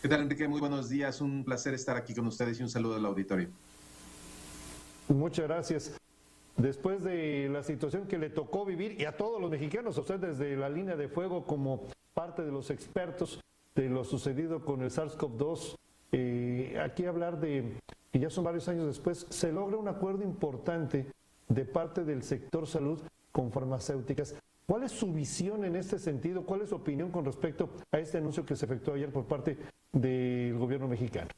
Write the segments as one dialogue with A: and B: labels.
A: ¿Qué tal, Enrique? Muy buenos días. Un placer estar aquí con ustedes y un saludo al auditorio.
B: Muchas gracias. Después de la situación que le tocó vivir, y a todos los mexicanos, a usted desde la línea de fuego como parte de los expertos de lo sucedido con el SARS-CoV-2, aquí hablar de que ya son varios años después, se logra un acuerdo importante de parte del sector salud con farmacéuticas. ¿Cuál es su visión en este sentido? ¿Cuál es su opinión con respecto a este anuncio que se efectuó ayer por parte del gobierno mexicano?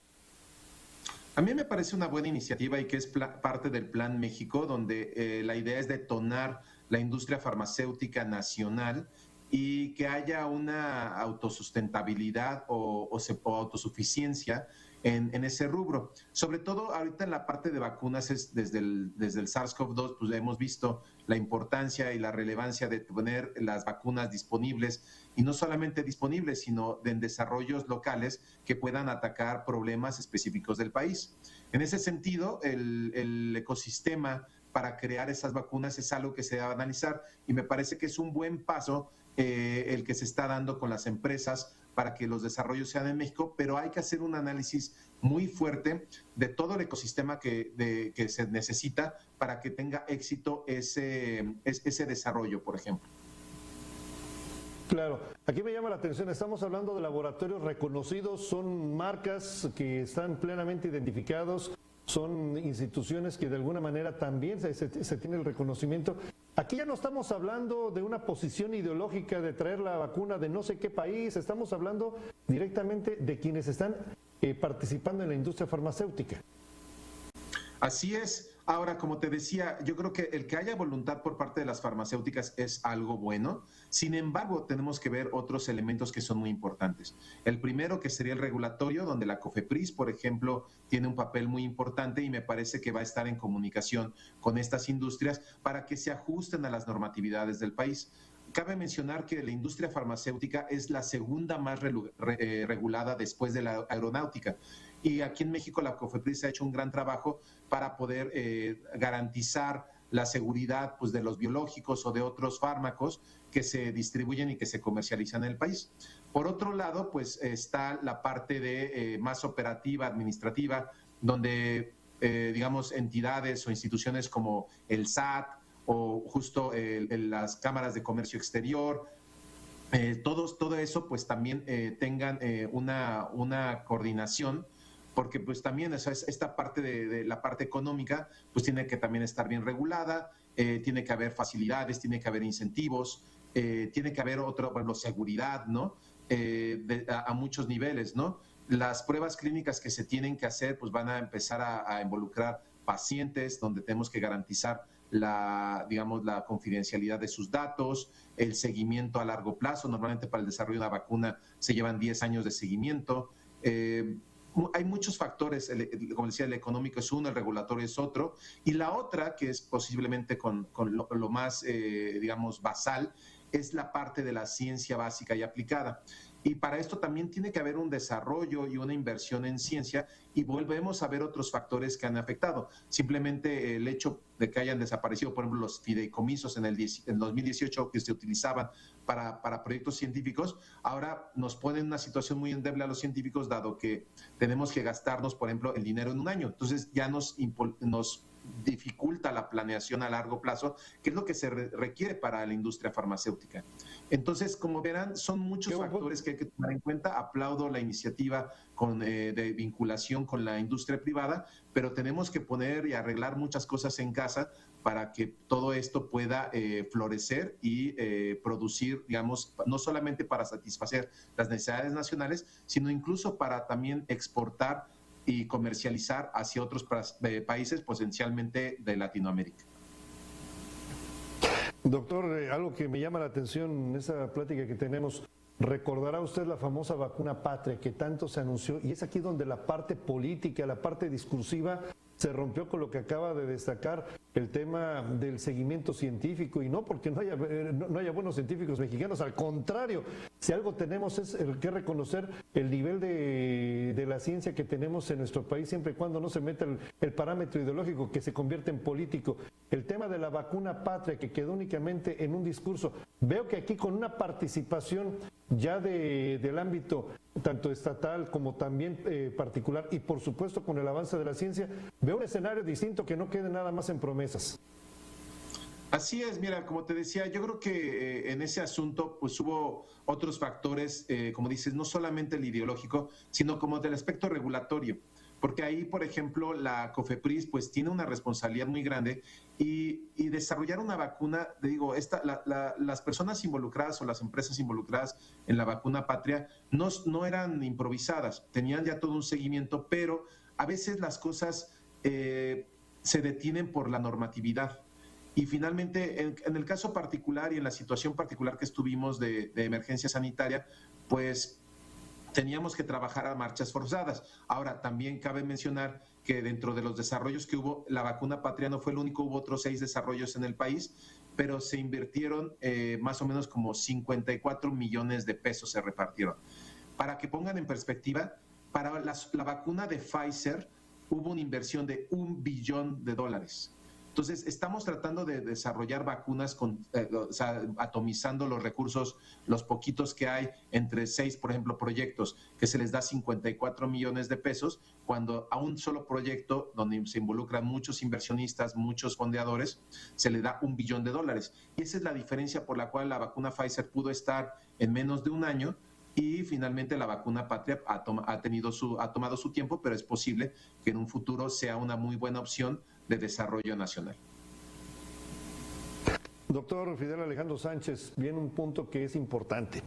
A: A mí me parece una buena iniciativa y que es parte del Plan México, donde la idea es detonar la industria farmacéutica nacional y que haya una autosustentabilidad o autosuficiencia en ese rubro. Sobre todo ahorita en la parte de vacunas, desde el SARS-CoV-2, pues hemos visto la importancia y la relevancia de tener las vacunas disponibles, y no solamente disponibles, sino en desarrollos locales que puedan atacar problemas específicos del país. En ese sentido, el ecosistema para crear esas vacunas es algo que se debe analizar, y me parece que es un buen paso el que se está dando con las empresas para que los desarrollos sean en México, pero hay que hacer un análisis muy fuerte de todo el ecosistema que se necesita para que tenga éxito ese desarrollo, por ejemplo.
B: Claro, aquí me llama la atención, estamos hablando de laboratorios reconocidos, son marcas que están plenamente identificados, son instituciones que de alguna manera también se tiene el reconocimiento. Aquí ya no estamos hablando de una posición ideológica de traer la vacuna de no sé qué país, estamos hablando directamente de quienes están participando en la industria farmacéutica.
A: Así es. Ahora, como te decía, yo creo que el que haya voluntad por parte de las farmacéuticas es algo bueno. Sin embargo, tenemos que ver otros elementos que son muy importantes. El primero, que sería el regulatorio, donde la COFEPRIS, por ejemplo, tiene un papel muy importante, y me parece que va a estar en comunicación con estas industrias para que se ajusten a las normatividades del país. Cabe mencionar que la industria farmacéutica es la segunda más regulada después de la aeronáutica. Y aquí en México la COFEPRIS ha hecho un gran trabajo para poder garantizar la seguridad, pues, de los biológicos o de otros fármacos que se distribuyen y que se comercializan en el país. Por otro lado, pues está la parte de más operativa, administrativa, donde digamos entidades o instituciones como el SAT o justo las cámaras de comercio exterior, todo eso pues también tengan una coordinación, porque pues también esta parte de la parte económica pues tiene que también estar bien regulada, tiene que haber facilidades, tiene que haber incentivos, tiene que haber bueno, seguridad, ¿no? A muchos niveles, ¿no? Las pruebas clínicas que se tienen que hacer pues van a empezar a involucrar pacientes, donde tenemos que garantizar digamos, la confidencialidad de sus datos, el seguimiento a largo plazo. Normalmente para el desarrollo de una vacuna se llevan 10 años de seguimiento. Hay muchos factores, como decía, el económico es uno, el regulatorio es otro, y la otra, que es posiblemente con lo más, digamos, basal, es la parte de la ciencia básica y aplicada. Y para esto también tiene que haber un desarrollo y una inversión en ciencia, y volvemos a ver otros factores que han afectado. Simplemente el hecho de que hayan desaparecido, por ejemplo, los fideicomisos en el 2018 que se utilizaban para proyectos científicos, ahora nos pone en una situación muy endeble a los científicos, dado que tenemos que gastarnos, por ejemplo, el dinero en un año. Entonces ya nos dificulta la planeación a largo plazo, que es lo que se requiere para la industria farmacéutica. Entonces, como verán, son muchos factores que hay que tomar en cuenta. Aplaudo la iniciativa de vinculación con la industria privada, pero tenemos que poner y arreglar muchas cosas en casa para que todo esto pueda florecer y producir, digamos, no solamente para satisfacer las necesidades nacionales, sino incluso para también exportar y comercializar hacia otros países, potencialmente de Latinoamérica.
B: Doctor, algo que me llama la atención en esa plática que tenemos, recordará usted la famosa vacuna Patria que tanto se anunció, y es aquí donde la parte política, la parte discursiva se rompió con lo que acaba de destacar, el tema del seguimiento científico, y no porque no haya buenos científicos mexicanos, al contrario, si algo tenemos es que reconocer el nivel de la ciencia que tenemos en nuestro país, siempre y cuando no se meta el parámetro ideológico que se convierte en político. El tema de la vacuna Patria, que quedó únicamente en un discurso, veo que aquí con una participación ya del ámbito tanto estatal como también particular, y por supuesto con el avance de la ciencia, veo un escenario distinto que no quede nada más en promesas.
A: Así es, mira, como te decía, yo creo que en ese asunto pues hubo otros factores, como dices, no solamente el ideológico, sino como del aspecto regulatorio, porque ahí, por ejemplo, la COFEPRIS pues tiene una responsabilidad muy grande y desarrollar una vacuna, digo, las personas involucradas o las empresas involucradas en la vacuna patria no eran improvisadas, tenían ya todo un seguimiento, pero a veces las cosas se detienen por la normatividad. Y finalmente, en el caso particular y en la situación particular que estuvimos de emergencia sanitaria, pues teníamos que trabajar a marchas forzadas. Ahora, también cabe mencionar que dentro de los desarrollos que hubo, la vacuna patria no fue el único, hubo otros 6 desarrollos en el país, pero se invirtieron más o menos como 54 millones de pesos se repartieron. Para que pongan en perspectiva, para la vacuna de Pfizer hubo una inversión de $1 billón. Entonces, estamos tratando de desarrollar vacunas o sea, atomizando los recursos, los poquitos que hay, entre 6, por ejemplo, proyectos, que se les da 54 millones de pesos, cuando a un solo proyecto, donde se involucran muchos inversionistas, muchos fondeadores, se le da $1 billón. Y esa es la diferencia por la cual la vacuna Pfizer pudo estar en menos de un año, y finalmente la vacuna patria ha tomado su tiempo, pero es posible que en un futuro sea una muy buena opción de desarrollo nacional.
B: Doctor Fidel Alejandro Sánchez, viene un punto que es importante.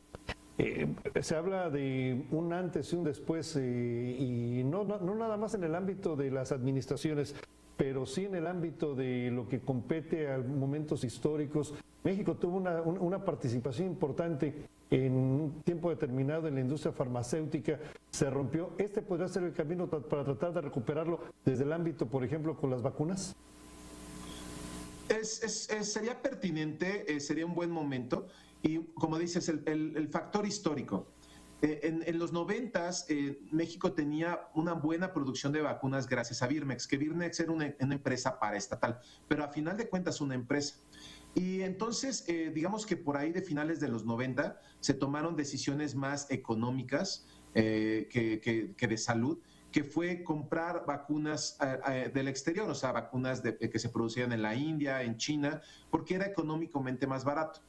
B: Se habla de un antes y un después, y no nada más en el ámbito de las administraciones, pero sí en el ámbito de lo que compete a momentos históricos. México tuvo una participación importante en un tiempo determinado en la industria farmacéutica, se rompió. ¿Este podría ser el camino para tratar de recuperarlo desde el ámbito, por ejemplo, con las vacunas?
A: Sería pertinente, sería un buen momento, y como dices, el factor histórico. En los 90s, México tenía una buena producción de vacunas gracias a Birmex, que Birmex era una empresa paraestatal, pero a final de cuentas una empresa. Y entonces, digamos que por ahí de finales de los 90 se tomaron decisiones más económicas que de salud, que fue comprar vacunas del exterior, o sea, vacunas que se producían en la India, en China, porque era económicamente más barato.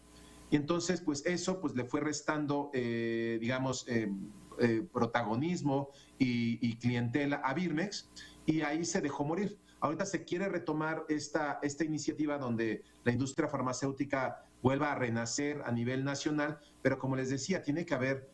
A: Y entonces, pues eso pues le fue restando, digamos, protagonismo y clientela a Birmex, y ahí se dejó morir. Ahorita se quiere retomar esta iniciativa donde la industria farmacéutica vuelva a renacer a nivel nacional, pero como les decía, tiene que haber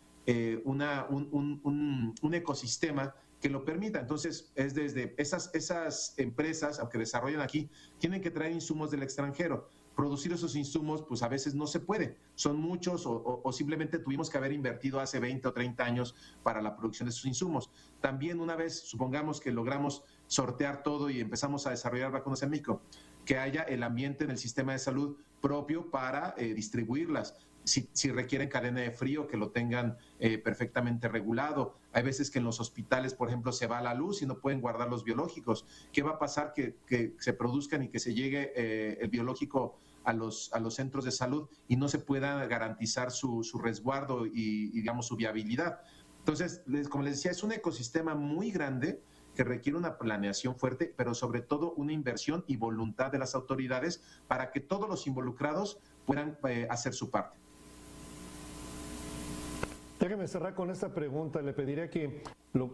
A: un ecosistema que lo permita. Entonces, es desde esas empresas, aunque desarrollan aquí, tienen que traer insumos del extranjero. Producir esos insumos, pues a veces no se puede. Son muchos o simplemente tuvimos que haber invertido hace 20 o 30 años para la producción de esos insumos. También una vez, supongamos que logramos sortear todo y empezamos a desarrollar vacunas en México, que haya el ambiente en el sistema de salud propio para distribuirlas. Si requieren cadena de frío, que lo tengan perfectamente regulado. Hay veces que en los hospitales, por ejemplo, se va la luz y no pueden guardar los biológicos. ¿Qué va a pasar que se produzcan y que se llegue el biológico a los centros de salud y no se pueda garantizar su resguardo y, digamos, su viabilidad? Entonces, como les decía, es un ecosistema muy grande que requiere una planeación fuerte, pero sobre todo una inversión y voluntad de las autoridades para que todos los involucrados puedan hacer su parte.
B: Déjame cerrar con esta pregunta. Le pediría que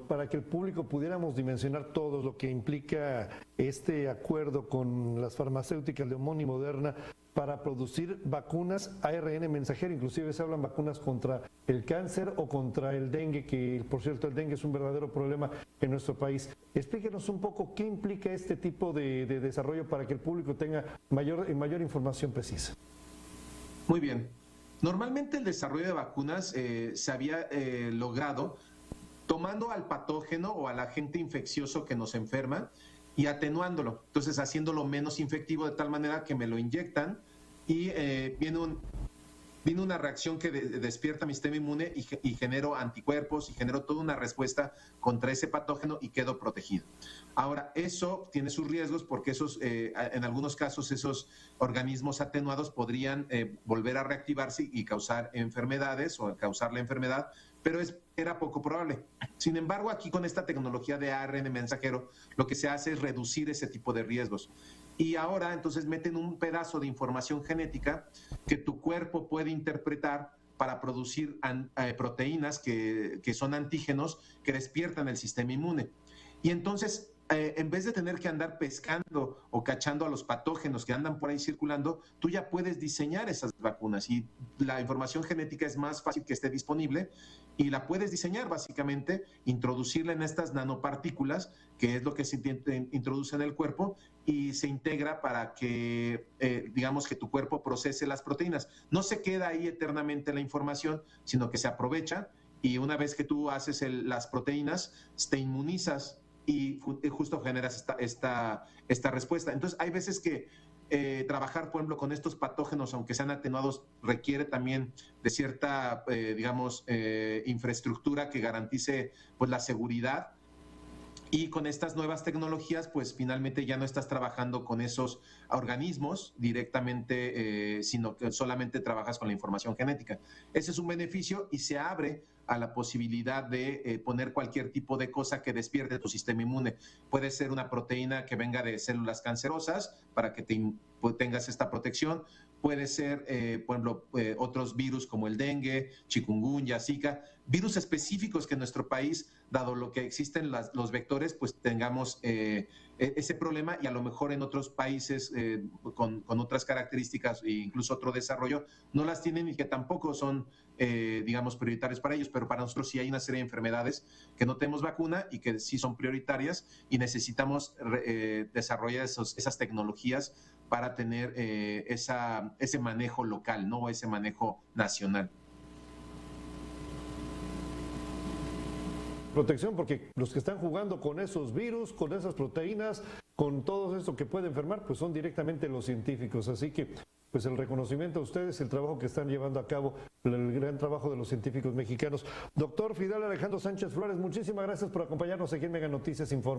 B: para que el público pudiéramos dimensionar todo lo que implica este acuerdo con las farmacéuticas Leomón y Moderna para producir vacunas ARN mensajero. Inclusive se hablan vacunas contra el cáncer o contra el dengue, que por cierto el dengue es un verdadero problema en nuestro país. Explíquenos un poco qué implica este tipo de desarrollo para que el público tenga mayor información precisa.
A: Muy bien. Normalmente el desarrollo de vacunas se había logrado tomando al patógeno o al agente infeccioso que nos enferma y atenuándolo, entonces haciéndolo menos infectivo de tal manera que me lo inyectan y viene viene una reacción que despierta mi sistema inmune y genero anticuerpos y genero toda una respuesta contra ese patógeno y quedo protegido. Ahora, eso tiene sus riesgos porque en algunos casos esos organismos atenuados podrían volver a reactivarse y causar enfermedades o causar la enfermedad, pero era poco probable. Sin embargo, aquí con esta tecnología de ARN mensajero, lo que se hace es reducir ese tipo de riesgos. Y ahora entonces meten un pedazo de información genética que tu cuerpo puede interpretar para producir proteínas que son antígenos que despiertan el sistema inmune. Y entonces, en vez de tener que andar pescando o cachando a los patógenos que andan por ahí circulando, tú ya puedes diseñar esas vacunas y la información genética es más fácil que esté disponible y la puedes diseñar básicamente, introducirla en estas nanopartículas, que es lo que se introduce en el cuerpo y se integra para que, digamos, que tu cuerpo procese las proteínas. No se queda ahí eternamente la información, sino que se aprovecha y una vez que tú haces las proteínas, te inmunizas y justo generas esta respuesta. Entonces, hay veces que trabajar, por ejemplo, con estos patógenos, aunque sean atenuados, requiere también de cierta, digamos, infraestructura que garantice pues, la seguridad. Y con estas nuevas tecnologías, pues finalmente ya no estás trabajando con esos organismos directamente, sino que solamente trabajas con la información genética. Ese es un beneficio y se abre a la posibilidad de poner cualquier tipo de cosa que despierte tu sistema inmune. Puede ser una proteína que venga de células cancerosas para que tengas esta protección. Puede ser, por ejemplo, otros virus como el dengue, chikungunya, zika, virus específicos que en nuestro país, dado lo que existen los vectores, pues tengamos ese problema y a lo mejor en otros países con otras características e incluso otro desarrollo, no las tienen y que tampoco son, digamos, prioritarios para ellos, pero para nosotros sí hay una serie de enfermedades que no tenemos vacuna y que sí son prioritarias y necesitamos desarrollar esas tecnologías para tener ese manejo local, ¿no? Ese manejo nacional.
B: Protección, porque los que están jugando con esos virus, con esas proteínas, con todo esto que puede enfermar, pues son directamente los científicos. Así que, pues el reconocimiento a ustedes, el trabajo que están llevando a cabo, el gran trabajo de los científicos mexicanos. Doctor Fidel Alejandro Sánchez Flores, muchísimas gracias por acompañarnos aquí en Mega Noticias Informa.